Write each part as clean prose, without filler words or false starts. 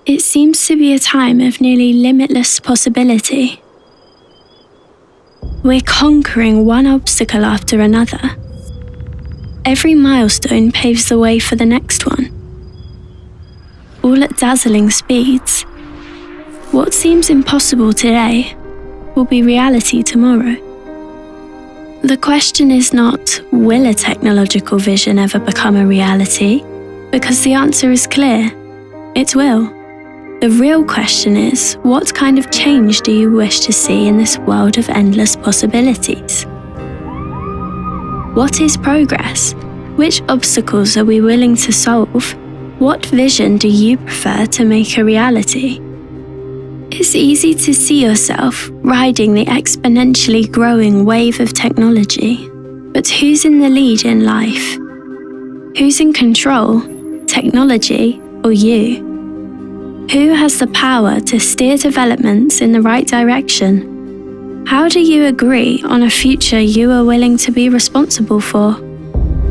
It seems to be a time of nearly limitless possibility. We're conquering one obstacle after another. Every milestone paves the way for the next one. All at dazzling speeds. What seems impossible today will be reality tomorrow. The question is not, will a technological vision ever become a reality? Because the answer is clear. It will. The real question is, what kind of change do you wish to see in this world of endless possibilities? What is progress? Which obstacles are we willing to solve? What vision do you prefer to make a reality? It's easy to see yourself riding the exponentially growing wave of technology. But who's in the lead in life? Who's in control? Technology or you? Who has the power to steer developments in the right direction? How do you agree on a future you are willing to be responsible for?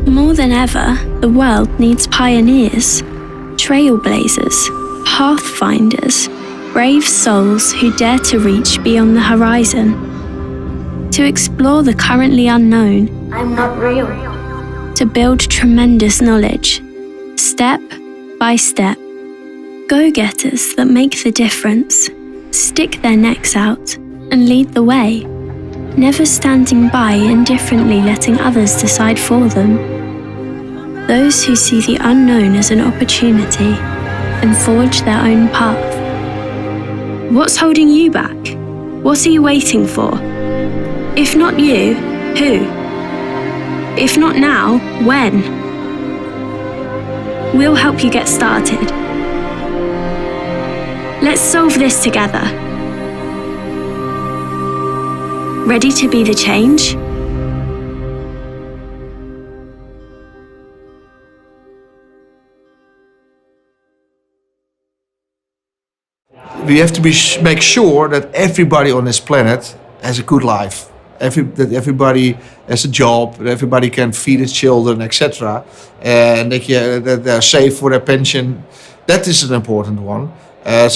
More than ever, the world needs pioneers, trailblazers, pathfinders, brave souls who dare to reach beyond the horizon, to explore the currently unknown. I'm not real. To build tremendous knowledge, step by step. Go-getters that make the difference, stick their necks out and lead the way, never standing by indifferently letting others decide for them. Those who see the unknown as an opportunity and forge their own path. What's holding you back? What are you waiting for? If not you, who? If not now, when? We'll help you get started. Let's solve this together. Ready to be the change? We have to make sure that everybody on this planet has a good life. That everybody has a job, that everybody can feed its children, etc. And that they're safe for their pension. That is an important one. In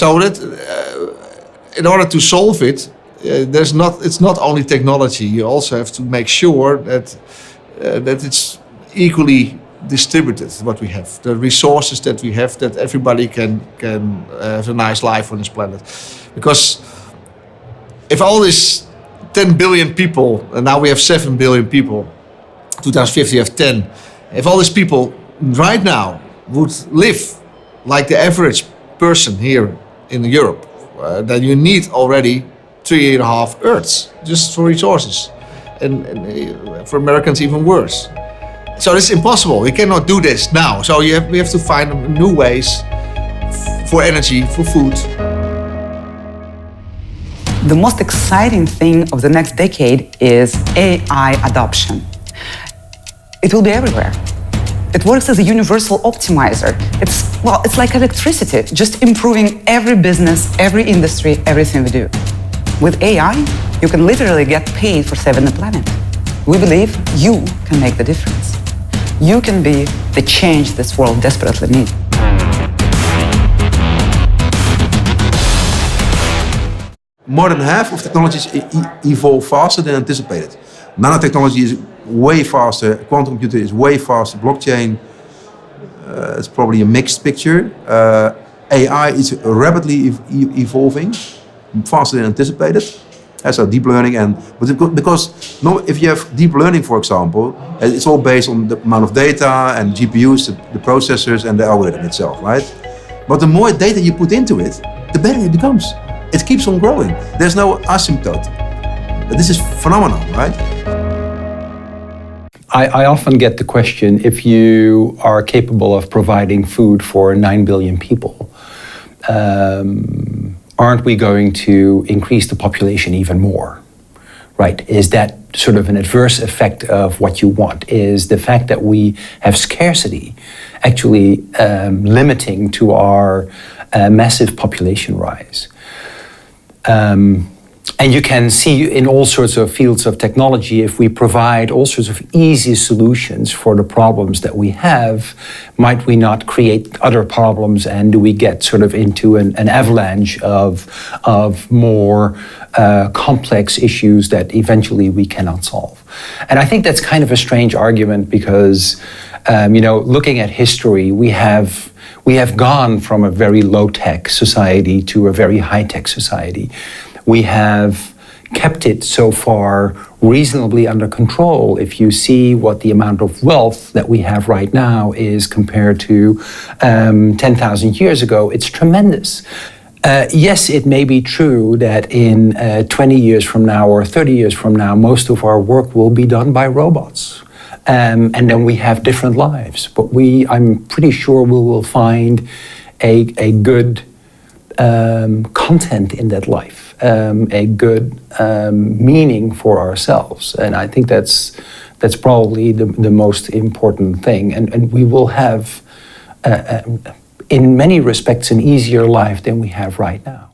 order to solve it, it's not only technology. You also have to make sure that it's equally distributed. What we have, the resources that we have, that everybody can have a nice life on this planet. Because if all these 10 billion people, and now we have 7 billion people, 2050 we have 10. If all these people right now would live like the average person here in Europe, then you need already 3.5 Earths just for resources, and for Americans even worse. So it's impossible. We cannot do this now. So we have to find new ways for energy, for food. The most exciting thing of the next decade is AI adoption. It will be everywhere. It works as a universal optimizer. It's like electricity, just improving every business, every industry, everything we do. With AI, you can literally get paid for saving the planet. We believe you can make the difference. You can be the change this world desperately needs. More than half of technologies evolve faster than anticipated. Nanotechnology is way faster, quantum computer is way faster, blockchain, it's probably a mixed picture. AI is rapidly evolving, faster than anticipated. So deep learning, because if you have deep learning, for example, it's all based on the amount of data and GPUs, the processors and the algorithm itself, right? But the more data you put into it, the better it becomes. It keeps on growing. There's no asymptote. This is phenomenal, right? I often get the question, if you are capable of providing food for 9 billion people, aren't we going to increase the population even more? Right? Is that sort of an adverse effect of what you want? Is the fact that we have scarcity actually limiting to our massive population rise? And you can see in all sorts of fields of technology, if we provide all sorts of easy solutions for the problems that we have, might we not create other problems, and do we get sort of into an avalanche of more complex issues that eventually we cannot solve? And I think that's kind of a strange argument because, looking at history, we have gone from a very low-tech society to a very high-tech society. We have kept it so far reasonably under control. If you see what the amount of wealth that we have right now is compared to 10,000 years ago, it's tremendous. Yes, it may be true that in 20 years from now or 30 years from now, most of our work will be done by robots. And then we have different lives. But I'm pretty sure we will find a good content in that life, a good meaning for ourselves. And I think that's probably the most important thing. And we will have, in many respects, an easier life than we have right now.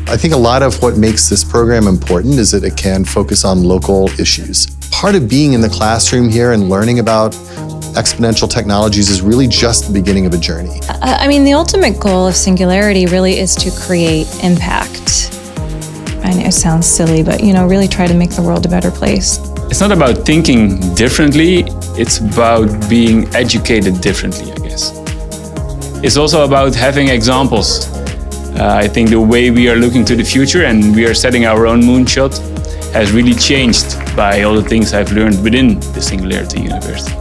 I think a lot of what makes this program important is that it can focus on local issues. Part of being in the classroom here and learning about exponential technologies is really just the beginning of a journey. The ultimate goal of Singularity really is to create impact. I know it sounds silly, but really try to make the world a better place. It's not about thinking differently, it's about being educated differently, I guess. It's also about having examples. I think the way we are looking to the future and we are setting our own moonshot has really changed by all the things I've learned within the Singularity University.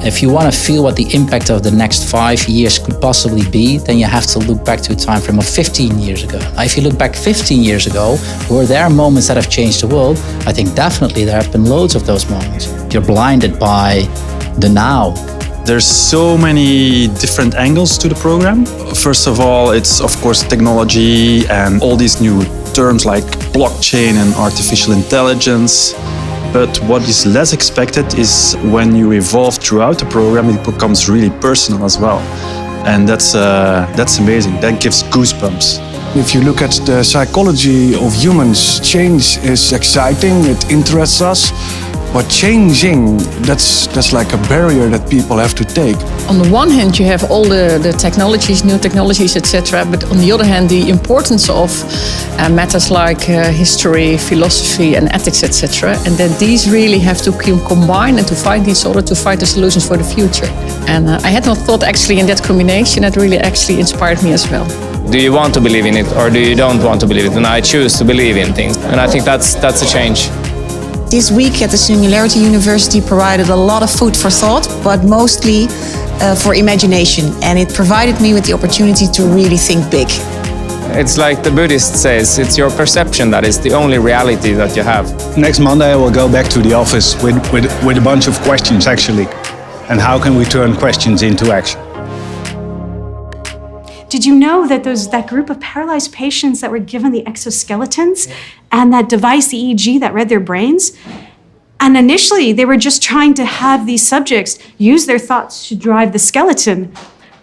If you want to feel what the impact of the next 5 years could possibly be, then you have to look back to a time frame of 15 years ago. Now, if you look back 15 years ago, were there moments that have changed the world? I think definitely there have been loads of those moments. You're blinded by the now. There's so many different angles to the program. First of all, it's of course technology and all these new terms like blockchain and artificial intelligence. But what is less expected is when you evolve throughout the program, it becomes really personal as well. And that's amazing. That gives goosebumps. If you look at the psychology of humans, change is exciting, it interests us. But changing, that's like a barrier that people have to take. On the one hand, you have all the technologies, new technologies, etc. But on the other hand, the importance of matters like history, philosophy, and ethics, etc. And that these really have to combine and to find each other to find the solutions for the future. And I had not thought actually in that combination that really actually inspired me as well. Do you want to believe in it or do you don't want to believe it? And I choose to believe in things. And I think that's a change. This week at the Singularity University provided a lot of food for thought, but mostly for imagination. And it provided me with the opportunity to really think big. It's like the Buddhist says, it's your perception that is the only reality that you have. Next Monday I will go back to the office with a bunch of questions actually. And how can we turn questions into action? Did you know that that group of paralyzed patients that were given the exoskeletons and that device, the EEG, that read their brains? And initially, they were just trying to have these subjects use their thoughts to drive the skeleton.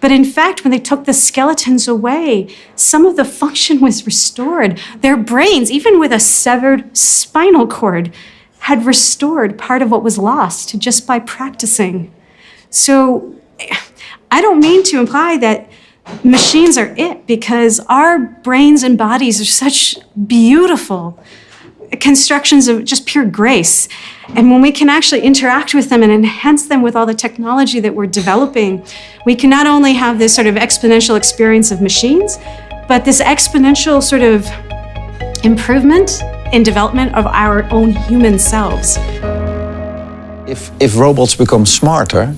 But in fact, when they took the skeletons away, some of the function was restored. Their brains, even with a severed spinal cord, had restored part of what was lost just by practicing. So I don't mean to imply that machines are it, because our brains and bodies are such beautiful constructions of just pure grace. And when we can actually interact with them and enhance them with all the technology that we're developing, we can not only have this sort of exponential experience of machines, but this exponential sort of improvement in development of our own human selves. If robots become smarter,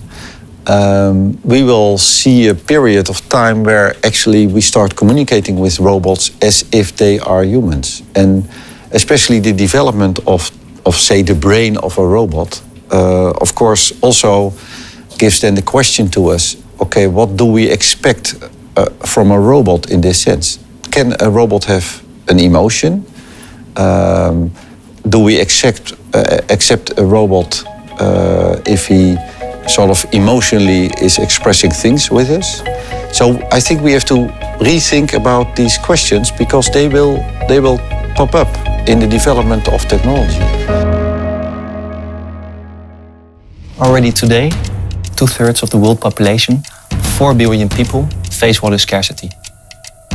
we will see a period of time where actually we start communicating with robots as if they are humans. And especially the development of say, the brain of a robot, of course, also gives then the question to us, okay, what do we expect from a robot in this sense? Can a robot have an emotion? Do we accept a robot if he sort of emotionally is expressing things with us? So I think we have to rethink about these questions because they will pop up in the development of technology. Already today, 2/3 of the world population, 4 billion people, face water scarcity.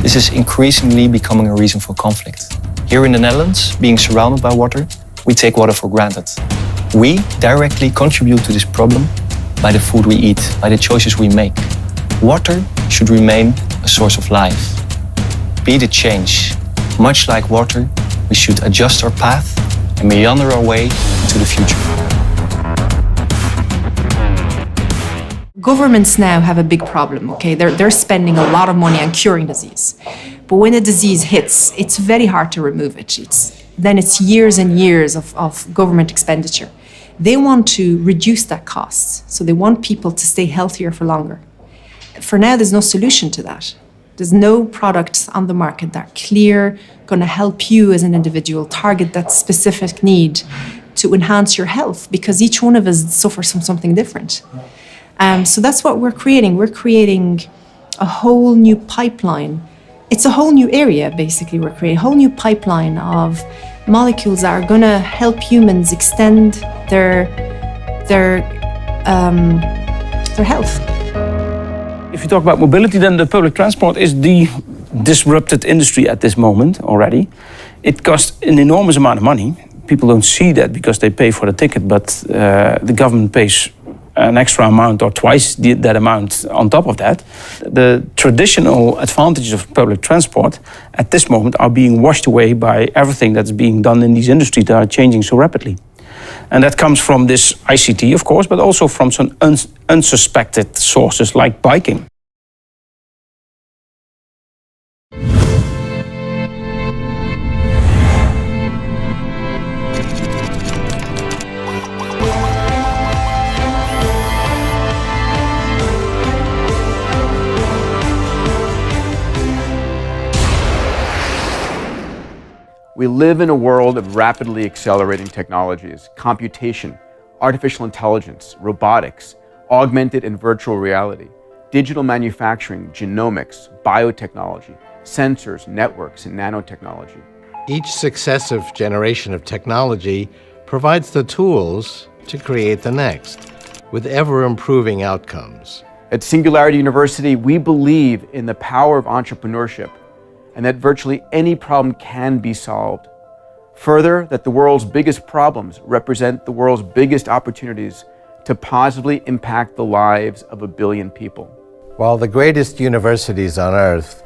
This is increasingly becoming a reason for conflict. Here in the Netherlands, being surrounded by water, we take water for granted. We directly contribute to this problem by the food we eat, by the choices we make. Water should remain a source of life. Be the change. Much like water, we should adjust our path and meander our way into the future. Governments now have a big problem, okay? They're spending a lot of money on curing disease. But when a disease hits, it's very hard to remove it. Then it's years and years of government expenditure. They want to reduce that cost. So they want people to stay healthier for longer. For now, there's no solution to that. There's no products on the market that are clear, going to help you as an individual target that specific need to enhance your health, because each one of us suffers from something different. So that's what we're creating. We're creating a whole new pipeline. It's a whole new area, basically. We're creating a whole new pipeline of molecules that are going to help humans extend their health. If you talk about mobility, then the public transport is the disrupted industry at this moment already. It costs an enormous amount of money. People don't see that because they pay for the ticket, but the government pays an extra amount or twice that amount on top of that. The traditional advantages of public transport at this moment are being washed away by everything that's being done in these industries that are changing so rapidly. And that comes from this ICT, of course, but also from some unsuspected sources like biking. We live in a world of rapidly accelerating technologies: computation, artificial intelligence, robotics, augmented and virtual reality, digital manufacturing, genomics, biotechnology, sensors, networks, and nanotechnology. Each successive generation of technology provides the tools to create the next, with ever-improving outcomes. At Singularity University, we believe in the power of entrepreneurship and that virtually any problem can be solved. Further, that the world's biggest problems represent the world's biggest opportunities to positively impact the lives of 1 billion people. While the greatest universities on Earth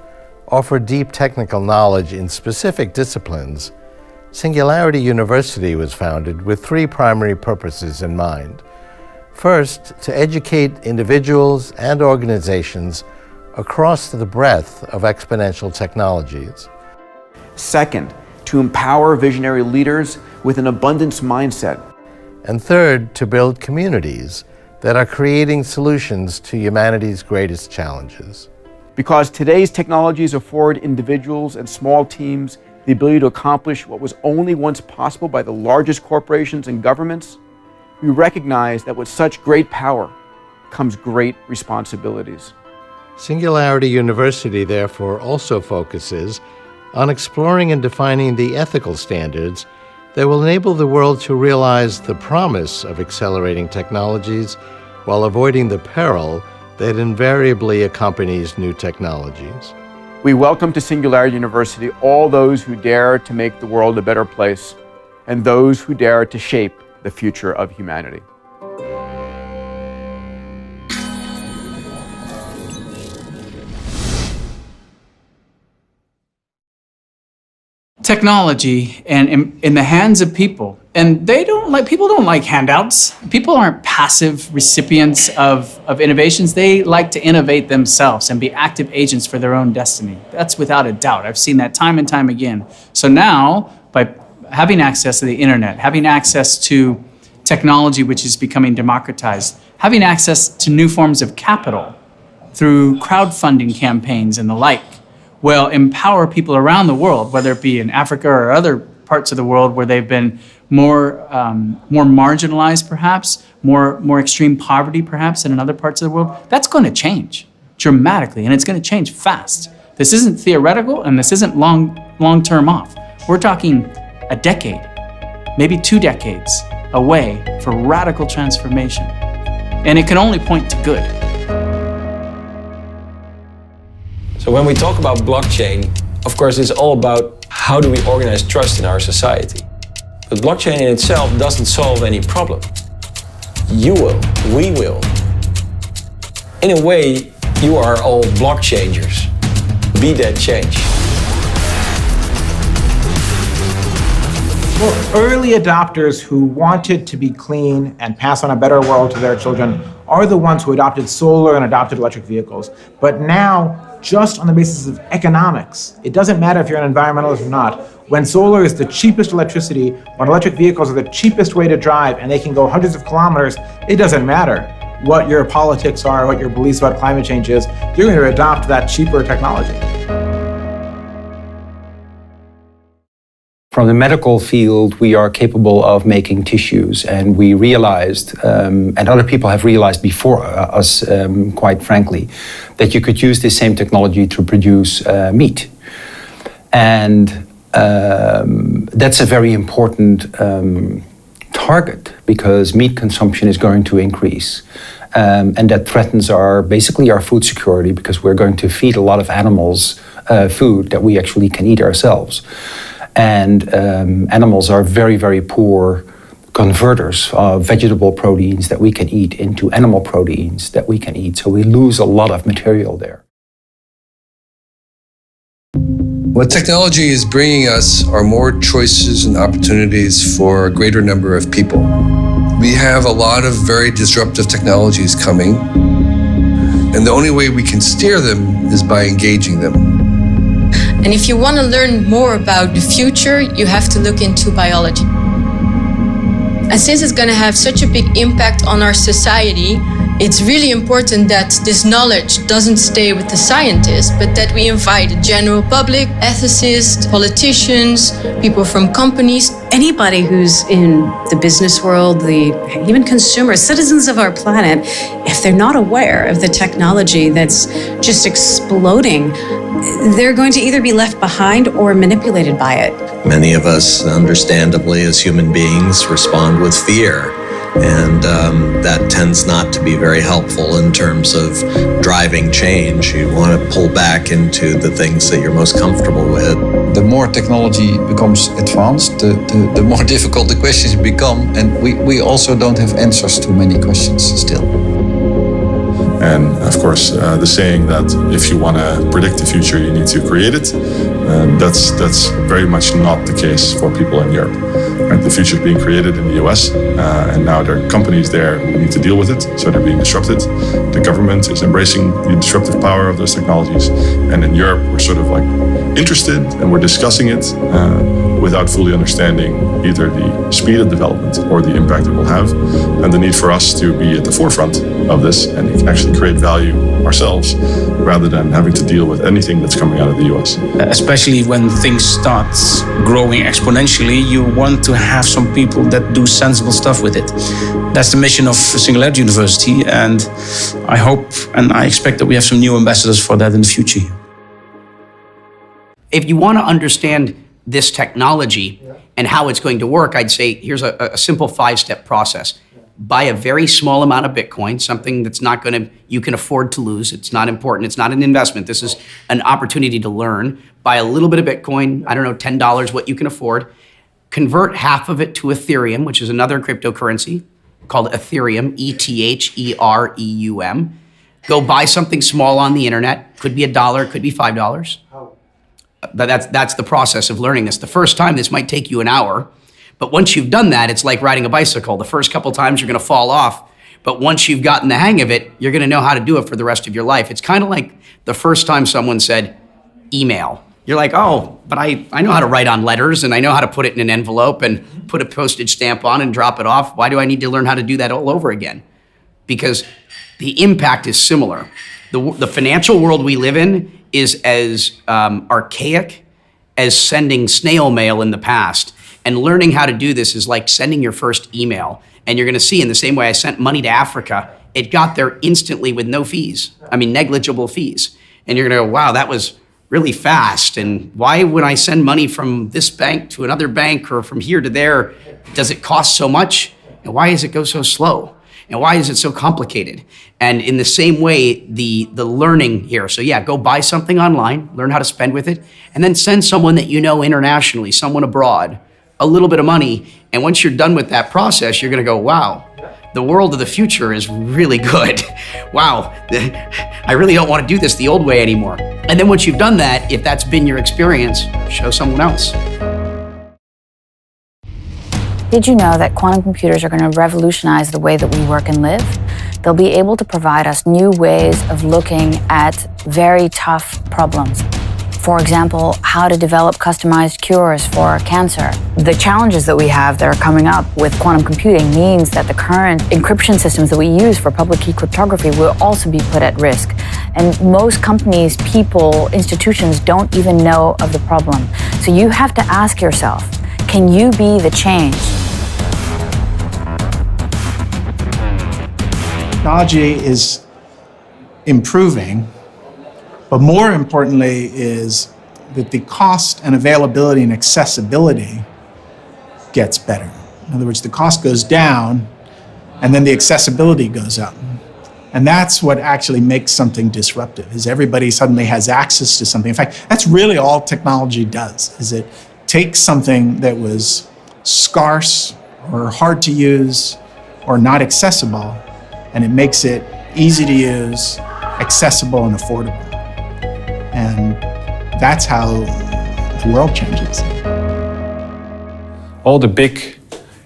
offer deep technical knowledge in specific disciplines, Singularity University was founded with 3 primary purposes in mind. First, to educate individuals and organizations across the breadth of exponential technologies. Second, to empower visionary leaders with an abundance mindset. And third, to build communities that are creating solutions to humanity's greatest challenges. Because today's technologies afford individuals and small teams the ability to accomplish what was only once possible by the largest corporations and governments, we recognize that with such great power comes great responsibilities. Singularity University, therefore, also focuses on exploring and defining the ethical standards that will enable the world to realize the promise of accelerating technologies while avoiding the peril that invariably accompanies new technologies. We welcome to Singularity University all those who dare to make the world a better place and those who dare to shape the future of humanity. Technology and in the hands of people, and people don't like handouts. People aren't passive recipients of innovations. They like to innovate themselves and be active agents for their own destiny. That's without a doubt. I've seen that time and time again. So now, by having access to the internet, having access to technology which is becoming democratized, having access to new forms of capital through crowdfunding campaigns and the like, will empower people around the world, whether it be in Africa or other parts of the world where they've been more marginalized, perhaps, more extreme poverty, perhaps, than in other parts of the world. That's going to change dramatically, and it's going to change fast. This isn't theoretical and this isn't long-term off. We're talking a decade, maybe 2 decades away for radical transformation. And it can only point to good. So when we talk about blockchain, of course, it's all about how do we organize trust in our society. But blockchain in itself doesn't solve any problem. You will, we will. In a way, you are all block changers. Be that change. Well, early adopters who wanted to be clean and pass on a better world to their children are the ones who adopted solar and adopted electric vehicles. But now, just on the basis of economics, it doesn't matter if you're an environmentalist or not, when solar is the cheapest electricity, when electric vehicles are the cheapest way to drive and they can go hundreds of kilometers, it doesn't matter what your politics are, what your beliefs about climate change is, you're going to adopt that cheaper technology. From the medical field, we are capable of making tissues, and we realized, and other people have realized before us, quite frankly, that you could use this same technology to produce meat. And that's a very important target, because meat consumption is going to increase. And that threatens basically our food security, because we're going to feed a lot of animals food that we actually can eat ourselves. And animals are very, very poor converters of vegetable proteins that we can eat into animal proteins that we can eat. So we lose a lot of material there. What technology is bringing us are more choices and opportunities for a greater number of people. We have a lot of very disruptive technologies coming, and the only way we can steer them is by engaging them. And if you want to learn more about the future, you have to look into biology. And since it's going to have such a big impact on our society, it's really important that this knowledge doesn't stay with the scientists, but that we invite the general public, ethicists, politicians, people from companies. Anybody who's in the business world, even consumers, citizens of our planet, if they're not aware of the technology that's just exploding, they're going to either be left behind or manipulated by it. Many of us, understandably, as human beings, respond with fear. And that tends not to be very helpful in terms of driving change. You want to pull back into the things that you're most comfortable with. The more technology becomes advanced, the more difficult the questions become. And we also don't have answers to many questions still. And of course, the saying that if you want to predict the future, you need to create it. That's very much not the case for people in Europe. Right? The future is being created in the US, and now there are companies there who need to deal with it, so they're being disrupted. The government is embracing the disruptive power of those technologies, and in Europe, we're sort of like interested and we're discussing it without fully understanding either the speed of development or the impact it will have, and the need for us to be at the forefront of this and actually create value ourselves rather than having to deal with anything that's coming out of the US. Especially when things start growing exponentially, you want to have some people that do sensible stuff with it. That's the mission of Singularity University, and I hope and I expect that we have some new ambassadors for that in the future. If you want to understand this technology and how it's going to work, I'd say here's a simple 5-step process. Buy a very small amount of Bitcoin, something that's not going to, you can afford to lose. It's not important. It's not an investment. This is an opportunity to learn. Buy a little bit of Bitcoin, I don't know, $10, what you can afford. Convert half of it to Ethereum, which is another cryptocurrency called Ethereum, ETHEREUM. Go buy something small on the internet. Could be $1, could be $5. That's the process of learning this. The first time, this might take you an hour. But once you've done that, it's like riding a bicycle. The first couple times you're going to fall off. But once you've gotten the hang of it, you're going to know how to do it for the rest of your life. It's kind of like the first time someone said email. You're like, oh, but I know how to write on letters, and I know how to put it in an envelope and put a postage stamp on and drop it off. Why do I need to learn how to do that all over again? Because the impact is similar. The financial world we live in is as archaic as sending snail mail in the past. And learning how to do this is like sending your first email. And you're going to see, in the same way I sent money to Africa, it got there instantly with no fees. I mean, negligible fees. And you're going to go, wow, that was really fast. And why, when I send money from this bank to another bank or from here to there, does it cost so much? And why does it go so slow? And why is it so complicated? And in the same way, the learning here. So yeah, go buy something online, learn how to spend with it, and then send someone that you know internationally, someone abroad, a little bit of money. And once you're done with that process, you're gonna go, wow, the world of the future is really good. Wow, I really don't want to do this the old way anymore. And then once you've done that, if that's been your experience, show someone else. Did you know that quantum computers are going to revolutionize the way that we work and live? They'll be able to provide us new ways of looking at very tough problems. For example, how to develop customized cures for cancer. The challenges that we have that are coming up with quantum computing means that the current encryption systems that we use for public key cryptography will also be put at risk. And most companies, people, institutions don't even know of the problem. So you have to ask yourself, can you be the change? Technology is improving, but more importantly is that the cost and availability and accessibility gets better. In other words, the cost goes down and then the accessibility goes up. And that's what actually makes something disruptive, is everybody suddenly has access to something. In fact, that's really all technology does, is it takes something that was scarce or hard to use or not accessible, and it makes it easy to use, accessible, and affordable. And that's how the world changes. All the big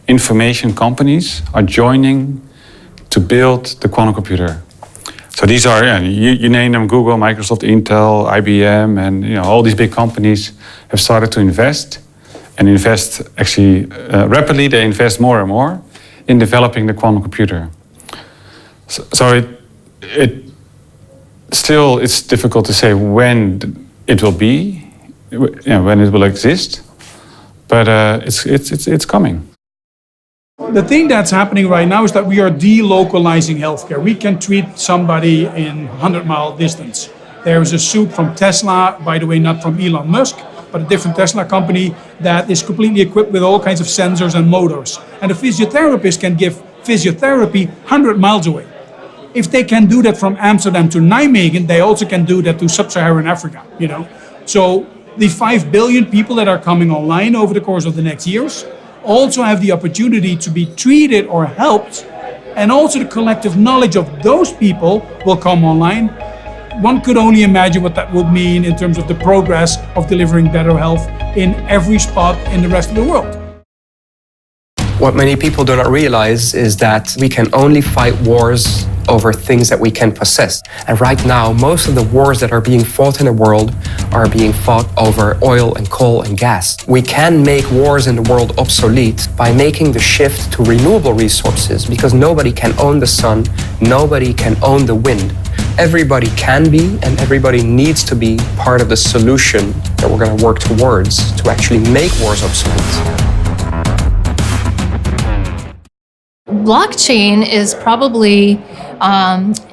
information companies are joining to build the quantum computer. So these are, you name them, Google, Microsoft, Intel, IBM, and all these big companies have started to invest, and invest actually rapidly. They invest more and more in developing the quantum computer. So it's difficult to say when it will be, when it will exist, but it's coming. The thing that's happening right now is that we are delocalizing healthcare. We can treat somebody in 100-mile distance. There is a suit from Tesla, by the way, not from Elon Musk, but a different Tesla company that is completely equipped with all kinds of sensors and motors. And a physiotherapist can give physiotherapy 100 miles away. If they can do that from Amsterdam to Nijmegen, they also can do that to sub-Saharan Africa, So the 5 billion people that are coming online over the course of the next years also have the opportunity to be treated or helped, and also the collective knowledge of those people will come online. One could only imagine what that would mean in terms of the progress of delivering better health in every spot in the rest of the world. What many people do not realize is that we can only fight wars over things that we can possess. And right now, most of the wars that are being fought in the world are being fought over oil and coal and gas. We can make wars in the world obsolete by making the shift to renewable resources, because nobody can own the sun, nobody can own the wind. Everybody can be, and everybody needs to be part of the solution that we're going to work towards to actually make wars obsolete. Blockchain is probably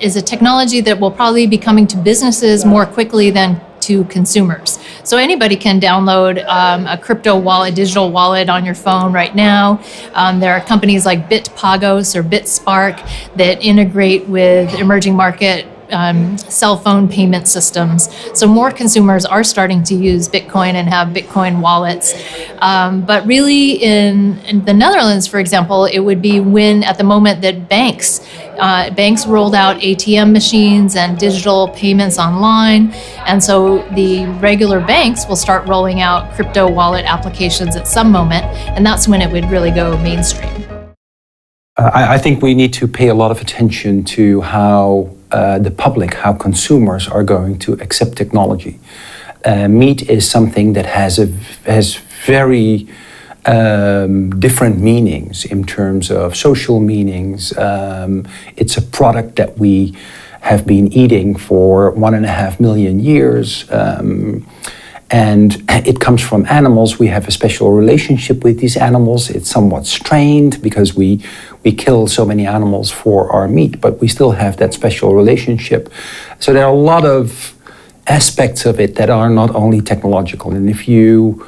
is a technology that will probably be coming to businesses more quickly than to consumers. So anybody can download a crypto wallet, digital wallet on your phone right now. There are companies like Bitpagos or BitSpark that integrate with emerging market cell phone payment systems. So more consumers are starting to use Bitcoin and have Bitcoin wallets. But really in the Netherlands, for example, it would be when at the moment that banks rolled out ATM machines and digital payments online. And so the regular banks will start rolling out crypto wallet applications at some moment. And that's when it would really go mainstream. I think we need to pay a lot of attention to how the public, how consumers are going to accept technology. Meat is something that has very different meanings in terms of social meanings. It's a product that we have been eating for 1.5 million years. And it comes from animals. We have a special relationship with these animals. It's somewhat strained because we kill so many animals for our meat, but we still have that special relationship. So there are a lot of aspects of it that are not only technological. And if you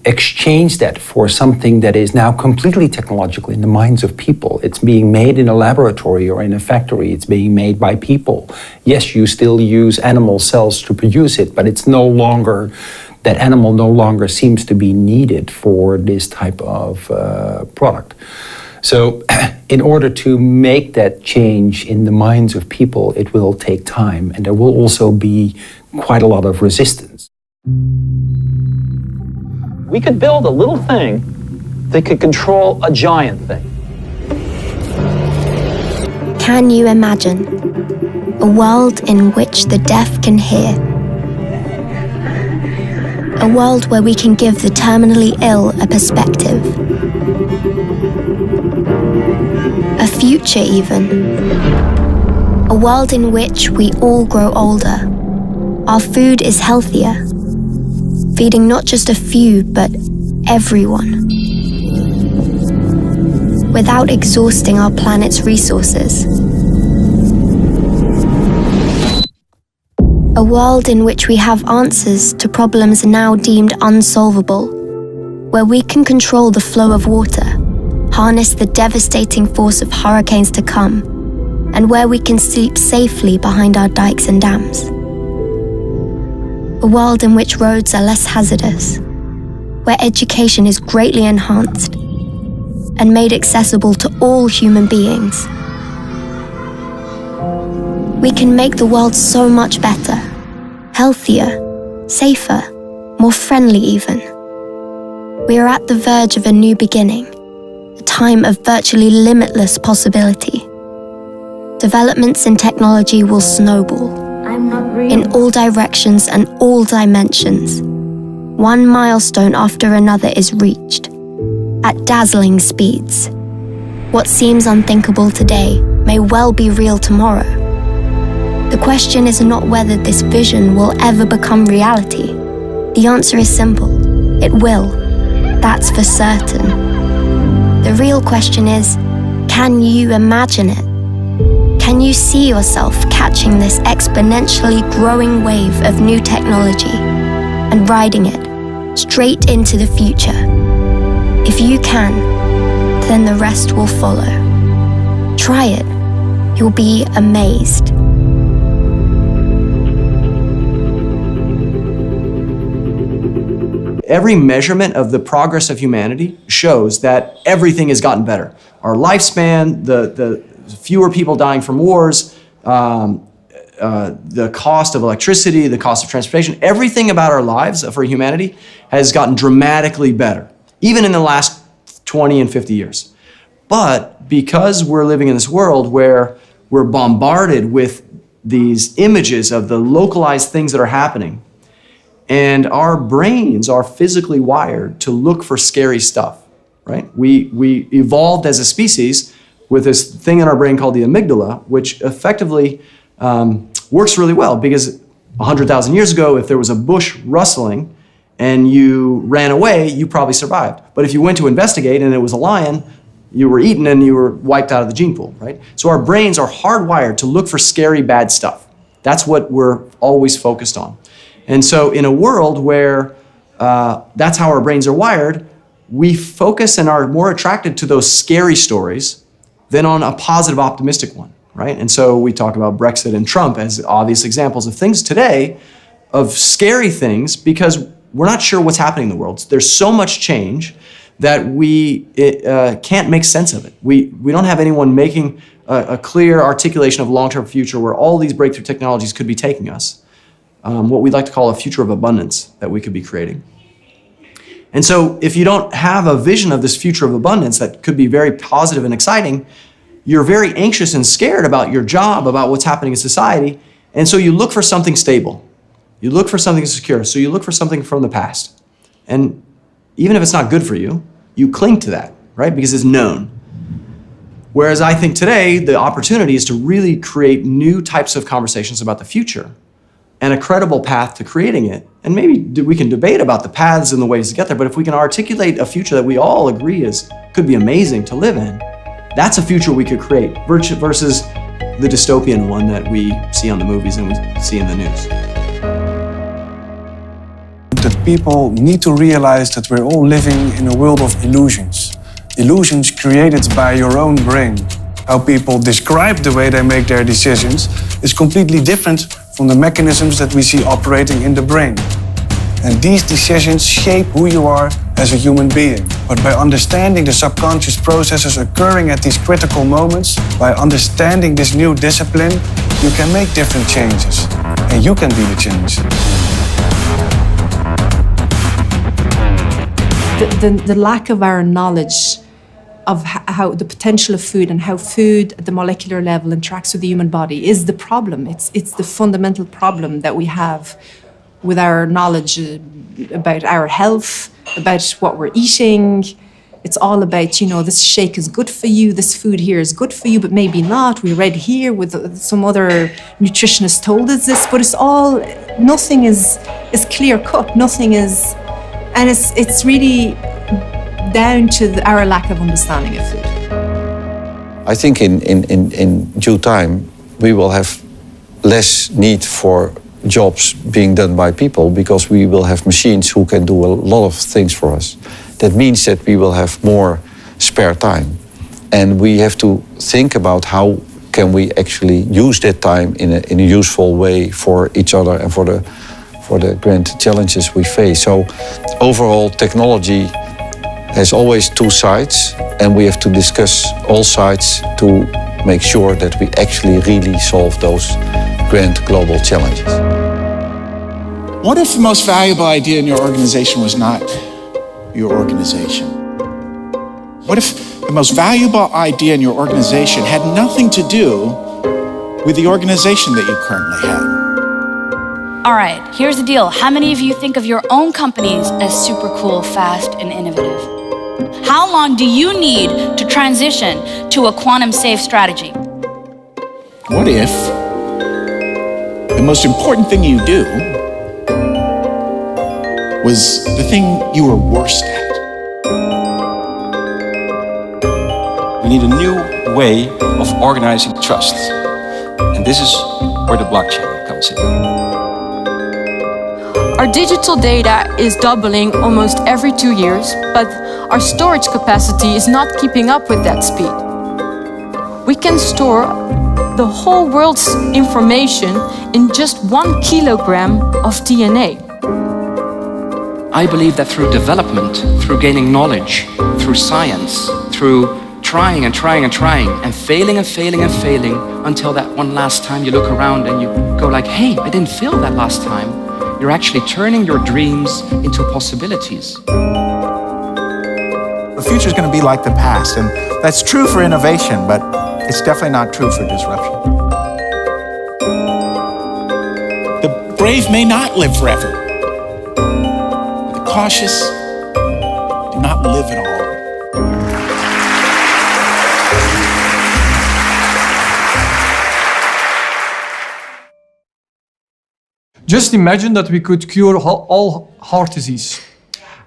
exchange that for something that is now completely technological in the minds of people, it's being made in a laboratory or in a factory, it's being made by people. Yes, you still use animal cells to produce it, but it's no longer, that animal no longer seems to be needed for this type of product. So in order to make that change in the minds of people, it will take time, and there will also be quite a lot of resistance. We could build a little thing that could control a giant thing. Can you imagine a world in which the deaf can hear? A world where we can give the terminally ill a perspective. A future even. A world in which we all grow older. Our food is healthier, feeding not just a few, but everyone, without exhausting our planet's resources. A world in which we have answers to problems now deemed unsolvable, where we can control the flow of water, harness the devastating force of hurricanes to come, and where we can sleep safely behind our dikes and dams. A world in which roads are less hazardous, where education is greatly enhanced and made accessible to all human beings. We can make the world so much better, healthier, safer, more friendly even. We are at the verge of a new beginning, a time of virtually limitless possibility. Developments in technology will snowball in all directions and all dimensions. One milestone after another is reached at dazzling speeds. What seems unthinkable today may well be real tomorrow. The question is not whether this vision will ever become reality. The answer is simple. It will. That's for certain. The real question is, can you imagine it? Can you see yourself catching this exponentially growing wave of new technology and riding it straight into the future? If you can, then the rest will follow. Try it. You'll be amazed. Every measurement of the progress of humanity shows that everything has gotten better. Our lifespan, the fewer people dying from wars, the cost of electricity, the cost of transportation, everything about our lives for humanity has gotten dramatically better, even in the last 20 and 50 years. But because we're living in this world where we're bombarded with these images of the localized things that are happening, and our brains are physically wired to look for scary stuff, right? We evolved as a species with this thing in our brain called the amygdala, which effectively works really well because 100,000 years ago, if there was a bush rustling and you ran away, you probably survived. But if you went to investigate and it was a lion, you were eaten and you were wiped out of the gene pool, right? So our brains are hardwired to look for scary, bad stuff. That's what we're always focused on. And so in a world where that's how our brains are wired, we focus and are more attracted to those scary stories than on a positive, optimistic one, right? And so we talk about Brexit and Trump as obvious examples of things today, of scary things, because we're not sure what's happening in the world. There's so much change that we can't make sense of it. We don't have anyone making a clear articulation of a long-term future where all these breakthrough technologies could be taking us. What we'd like to call a future of abundance that we could be creating. And so if you don't have a vision of this future of abundance that could be very positive and exciting, you're very anxious and scared about your job, about what's happening in society, and so you look for something stable. You look for something secure, so you look for something from the past. And even if it's not good for you, you cling to that, right? Because it's known. Whereas I think today, the opportunity is to really create new types of conversations about the future and a credible path to creating it. And maybe we can debate about the paths and the ways to get there, but if we can articulate a future that we all agree could be amazing to live in, that's a future we could create versus the dystopian one that we see on the movies and we see in the news. That people need to realize that we're all living in a world of illusions. Illusions created by your own brain. How people describe the way they make their decisions is completely different from the mechanisms that we see operating in the brain. And these decisions shape who you are as a human being. But by understanding the subconscious processes occurring at these critical moments, by understanding this new discipline, you can make different changes. And you can be the change. The lack of our knowledge of how the potential of food and how food at the molecular level interacts with the human body is the problem. It's the fundamental problem that we have with our knowledge about our health, about what we're eating. It's all about, you know, this shake is good for you, this food here is good for you, but maybe not. We read here with some other nutritionist told us this, but it's all, nothing is clear cut, nothing is, and it's really down to our lack of understanding of food. I think in due time, we will have less need for jobs being done by people because we will have machines who can do a lot of things for us. That means that we will have more spare time. And we have to think about how can we actually use that time in a useful way for each other and for the grand challenges we face. So overall, technology has always two sides, and we have to discuss all sides to make sure that we actually really solve those grand global challenges. What if the most valuable idea in your organization was not your organization? What if the most valuable idea in your organization had nothing to do with the organization that you currently have? All right, here's the deal. How many of you think of your own companies as super cool, fast, and innovative? How long do you need to transition to a quantum-safe strategy? What if the most important thing you do was the thing you were worst at? We need a new way of organizing trust. And this is where the blockchain comes in. Our digital data is doubling almost every 2 years, but our storage capacity is not keeping up with that speed. We can store the whole world's information in just 1 kilogram of DNA. I believe that through development, through gaining knowledge, through science, through trying and trying and trying, and failing and failing and failing, until that one last time you look around and you go like, hey, I didn't fail that last time. You're actually turning your dreams into possibilities. The future is going to be like the past, and that's true for innovation, but it's definitely not true for disruption. The brave may not live forever. The cautious do not live at all. Just imagine that we could cure all heart disease.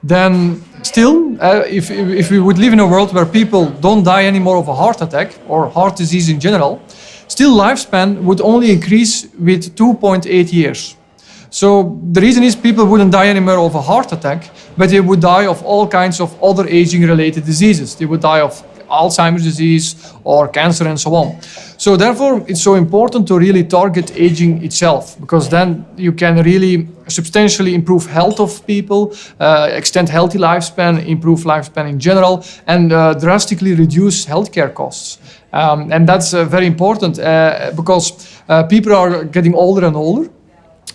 Then still, if we would live in a world where people don't die anymore of a heart attack or heart disease in general, still lifespan would only increase with 2.8 years. So the reason is people wouldn't die anymore of a heart attack, but they would die of all kinds of other aging-related diseases. They would die of Alzheimer's disease or cancer and so on. So therefore, it's so important to really target aging itself, because then you can really substantially improve health of people, extend healthy lifespan, improve lifespan in general, and drastically reduce healthcare costs. And that's very important because people are getting older and older.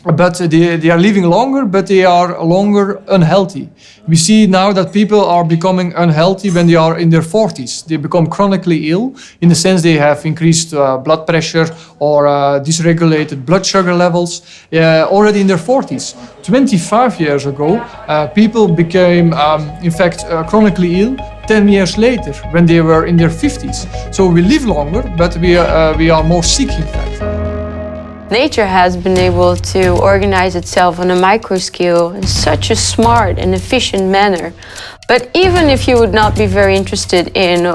But they are living longer, but they are longer unhealthy. We see now that people are becoming unhealthy when they are in their 40s. They become chronically ill in the sense they have increased blood pressure or dysregulated blood sugar levels already in their 40s. 25 years ago, people became, in fact, chronically ill 10 years later when they were in their 50s. So we live longer, but we are more sick, in fact. Nature has been able to organize itself on a micro scale in such a smart and efficient manner But even if you would not be very interested in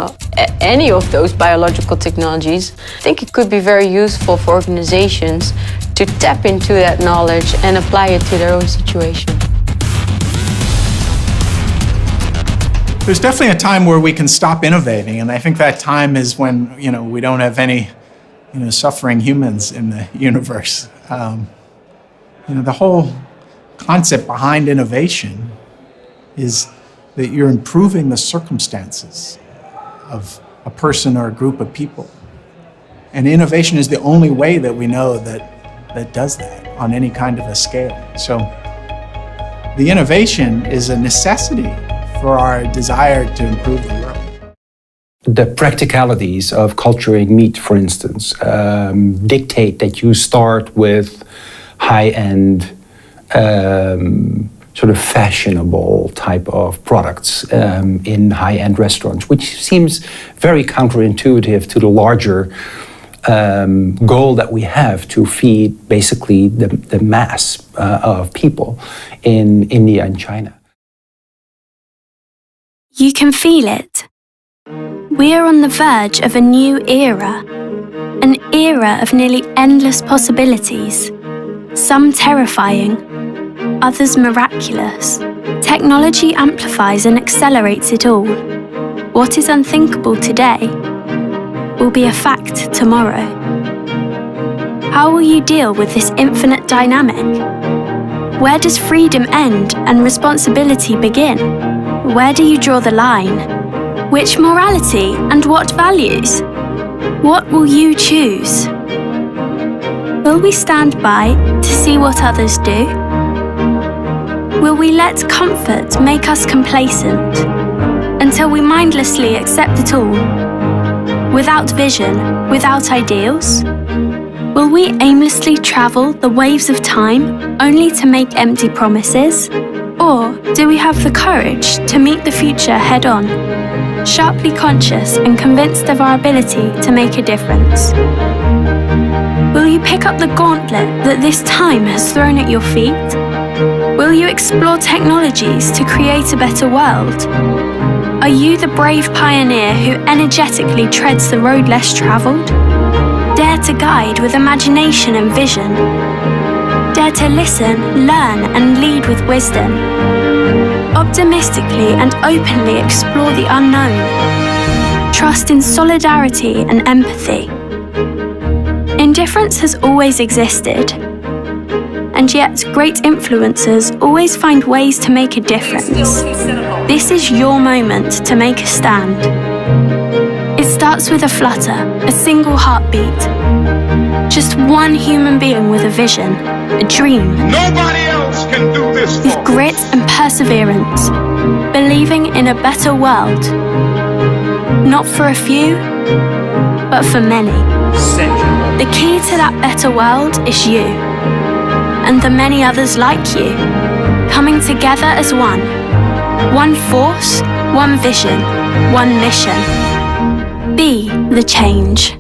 any of those biological technologies, I think it could be very useful for organizations to tap into that knowledge and apply it to their own situation. There's definitely a time where we can stop innovating, and I think that time is when we don't have any suffering humans in the universe. The whole concept behind innovation is that you're improving the circumstances of a person or a group of people. And innovation is the only way that we know that does that on any kind of a scale. So the innovation is a necessity for our desire to improve the world. The practicalities of culturing meat, for instance, dictate that you start with high-end, sort of fashionable type of products in high-end restaurants, which seems very counterintuitive to the larger goal that we have to feed basically the mass of people in India and China. You can feel it. We are on the verge of a new era, an era of nearly endless possibilities, some terrifying, others miraculous. Technology amplifies and accelerates it all. What is unthinkable today will be a fact tomorrow. How will you deal with this infinite dynamic? Where does freedom end and responsibility begin? Where do you draw the line? Which morality and what values? What will you choose? Will we stand by to see what others do? Will we let comfort make us complacent until we mindlessly accept it all? Without vision, without ideals? Will we aimlessly travel the waves of time only to make empty promises? Or do we have the courage to meet the future head-on, sharply conscious and convinced of our ability to make a difference? Will you pick up the gauntlet that this time has thrown at your feet? Will you explore technologies to create a better world? Are you the brave pioneer who energetically treads the road less travelled? Dare to guide with imagination and vision. Dare to listen, learn, and lead with wisdom. Optimistically and openly explore the unknown. Trust in solidarity and empathy. Indifference has always existed, and yet great influencers always find ways to make a difference. This is your moment to make a stand. It starts with a flutter, a single heartbeat. Just one human being with a vision, a dream. Nobody else can do this with grit and perseverance, believing in a better world. Not for a few, but for many. The key to that better world is you, and the many others like you, coming together as one. One force, one vision, one mission. Be the change.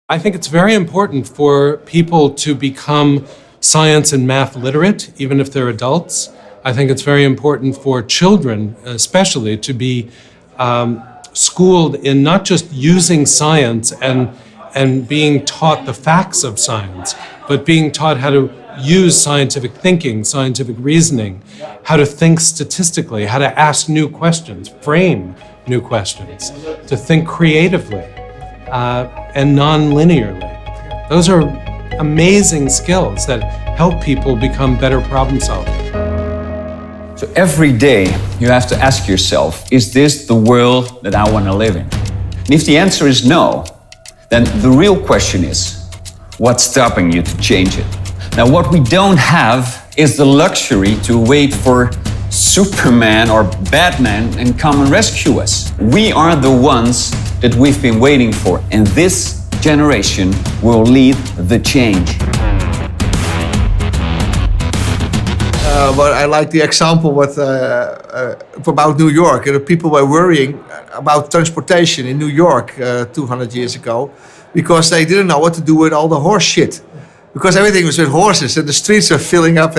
I think it's very important for people to become science and math literate, even if they're adults. I think it's very important for children, especially, to be schooled in not just using science and being taught the facts of science, but being taught how to use scientific thinking, scientific reasoning, how to think statistically, how to ask new questions, frame new questions, to think creatively and non-linearly. Those are amazing skills that help people become better problem solvers. So every day you have to ask yourself, is this the world that I want to live in? And if the answer is no, then the real question is, what's stopping you to change it? Now, what we don't have is the luxury to wait for Superman or Batman and come and rescue us. We are the ones that we've been waiting for, and this generation will lead the change. But I like the example about New York. People were worrying about transportation in New York 200 years ago because they didn't know what to do with all the horse shit. because everything was with horses and the streets were filling up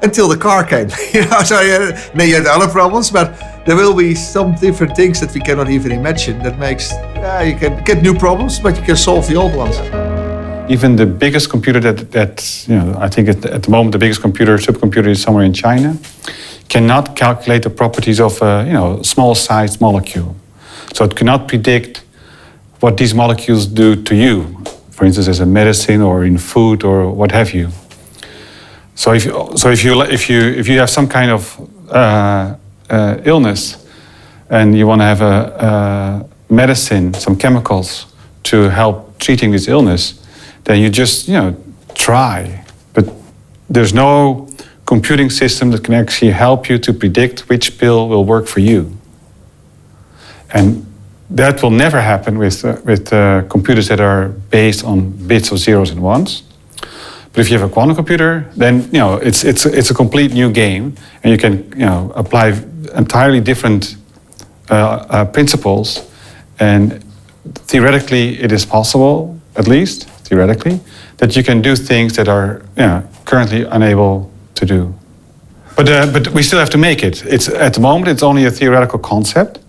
until the car came. So then you had other problems, but there will be some different things that we cannot even imagine that makes, you can get new problems, but you can solve the old ones. Even the biggest computer that I think at the moment the biggest supercomputer is somewhere in China, cannot calculate the properties of a small-sized molecule. So it cannot predict what these molecules do to you, for instance, as a medicine or in food or what have you. So if you have some kind of illness and you want to have a medicine, some chemicals to help treating this illness, then you just try. But there's no computing system that can actually help you to predict which pill will work for you. And that will never happen with computers that are based on bits of zeros and ones. But if you have a quantum computer, then it's a complete new game, and you can apply entirely different principles. And theoretically, it is possible, at least theoretically, that you can do things that are currently unable to do. But we still have to make it. At the moment, it's only a theoretical concept.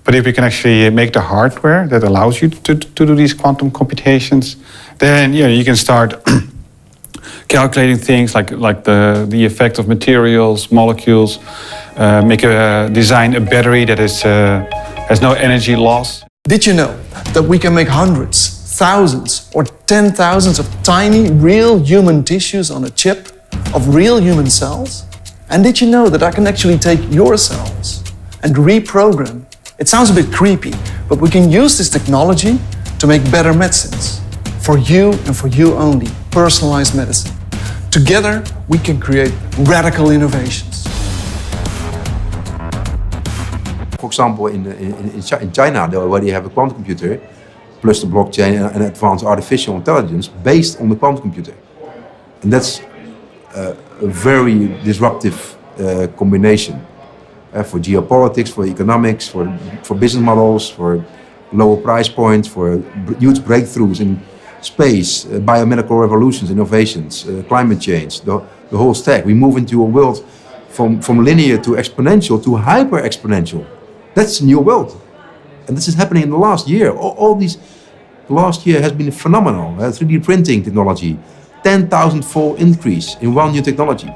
But if we can actually make the hardware that allows you to do these quantum computations, then you can start calculating things like the effect of materials, molecules, design a battery that has no energy loss. Did you know that we can make hundreds, thousands, or 10,000s of tiny, real human tissues on a chip of real human cells? And did you know that I can actually take your cells and reprogram? It sounds a bit creepy, but we can use this technology to make better medicines. For you and for you only, personalized medicine. Together, we can create radical innovations. For example, in China, they already have a quantum computer, plus the blockchain and advanced artificial intelligence based on the quantum computer. And that's a very disruptive combination for geopolitics, for economics, for business models, for lower price points, for huge breakthroughs in space, biomedical revolutions, innovations, climate change, the whole stack. We move into a world from linear to exponential to hyper-exponential. That's a new world. And this is happening in the last year. Last year has been phenomenal. 3D printing technology, 10,000-fold increase in one new technology.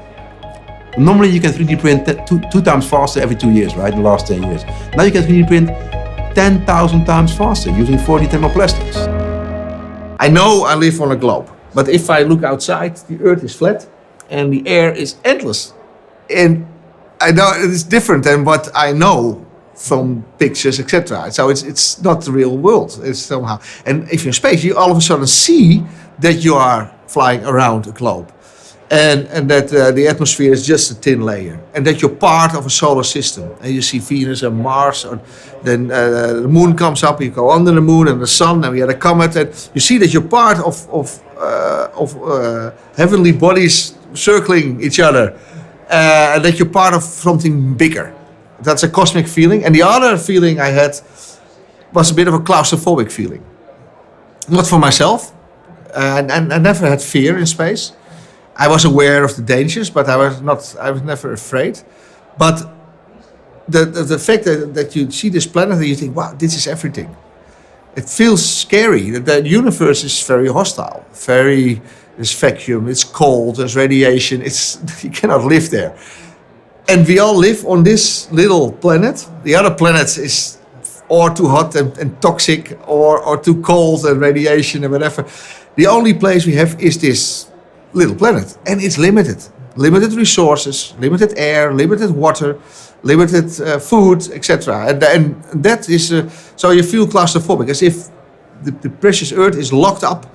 Normally you can 3D print two times faster every 2 years, right, in the last 10 years. Now you can 3D print 10,000 times faster using 4D thermoplastics. I know I live on a globe, but if I look outside, the Earth is flat and the air is endless. And I know it's different than what I know from pictures, etc. So it's not the real world. It's somehow, and if you're in space, you all of a sudden see that you are flying around a globe, and that the atmosphere is just a thin layer, and that you're part of a solar system. And you see Venus and Mars, or then the moon comes up. You go under the moon and the sun, and we had a comet, and you see that you're part of heavenly bodies circling each other, and that you're part of something bigger. That's a cosmic feeling. And the other feeling I had was a bit of a claustrophobic feeling. Not for myself. And I never had fear in space. I was aware of the dangers, but I was never afraid. But the fact that you see this planet and you think, wow, this is everything. It feels scary. The universe is very hostile. There's vacuum, it's cold, there's radiation. You cannot live there. And we all live on this little planet. The other planets is or too hot and toxic, or too cold and radiation and whatever. The only place we have is this little planet, and it's limited. Limited resources, limited air, limited water, limited food, etc. And that is, so you feel claustrophobic, as if the precious Earth is locked up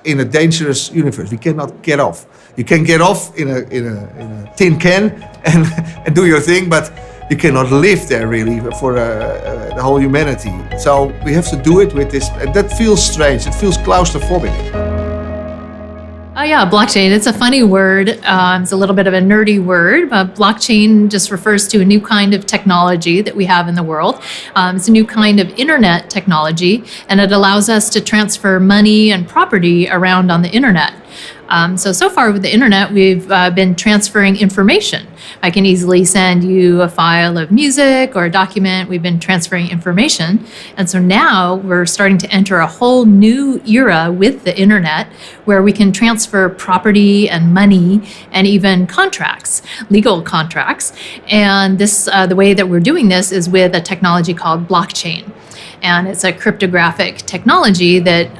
in a dangerous universe. We cannot get off. You can get off in a tin can and do your thing, but you cannot live there really for the whole humanity. So we have to do it with this, and that feels strange. It feels claustrophobic. Oh yeah, blockchain. It's a funny word. It's a little bit of a nerdy word, but blockchain just refers to a new kind of technology that we have in the world. It's a new kind of internet technology, and it allows us to transfer money and property around on the internet. So far with the internet, we've been transferring information. I can easily send you a file of music or a document. We've been transferring information. And so now we're starting to enter a whole new era with the internet where we can transfer property and money and even contracts, legal contracts. And this, the way that we're doing this is with a technology called blockchain. And it's a cryptographic technology that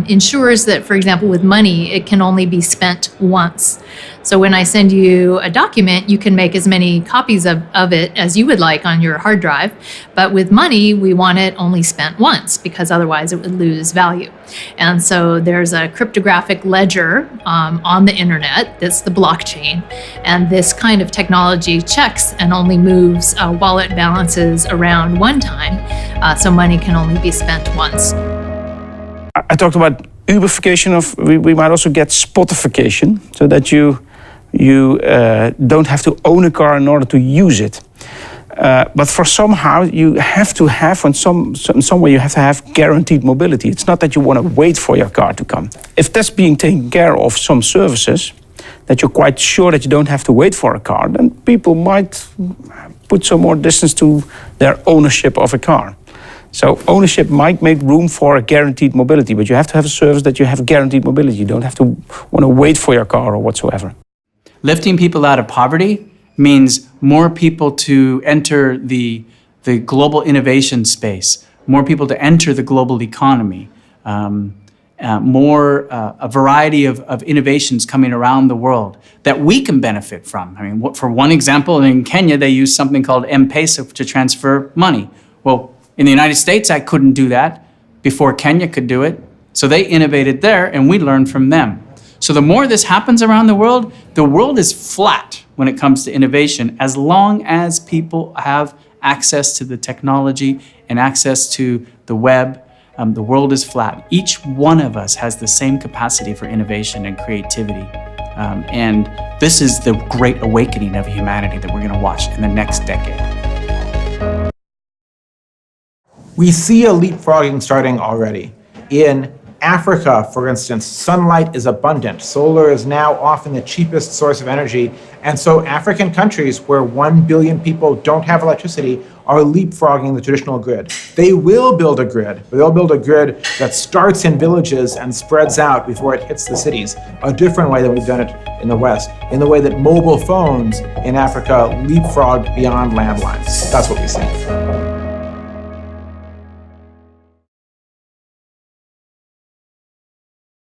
ensures that, for example, with money, it can only be spent once. So when I send you a document, you can make as many copies of it as you would like on your hard drive. But with money, we want it only spent once because otherwise it would lose value. And so there's a cryptographic ledger on the internet, that's the blockchain. And this kind of technology checks and only moves wallet balances around one time, so money can only be spent once. I talked about Uberification. We might also get Spotification, so that you don't have to own a car in order to use it. But for somehow you have to have, in some way you have to have guaranteed mobility. It's not that you want to wait for your car to come. If that's being taken care of, some services, that you're quite sure that you don't have to wait for a car, then people might put some more distance to their ownership of a car. So ownership might make room for a guaranteed mobility, but you have to have a service that you have guaranteed mobility. You don't have to want to wait for your car or whatsoever. Lifting people out of poverty means more people to enter the global innovation space, more people to enter the global economy, a variety of innovations coming around the world that we can benefit from. I mean, for one example, in Kenya, they use something called M-Pesa to transfer money. Well, in the United States, I couldn't do that before Kenya could do it. So they innovated there, and we learned from them. So the more this happens around the world is flat when it comes to innovation, as long as people have access to the technology and access to the web. The world is flat. Each one of us has the same capacity for innovation and creativity. And this is the great awakening of humanity that we're going to watch in the next decade. We see a leapfrogging starting already. In Africa, for instance, sunlight is abundant. Solar is now often the cheapest source of energy. And so African countries where 1 billion people don't have electricity are leapfrogging the traditional grid. They will build a grid, but they'll build a grid that starts in villages and spreads out before it hits the cities, a different way than we've done it in the West, in the way that mobile phones in Africa leapfrogged beyond landlines. That's what we see.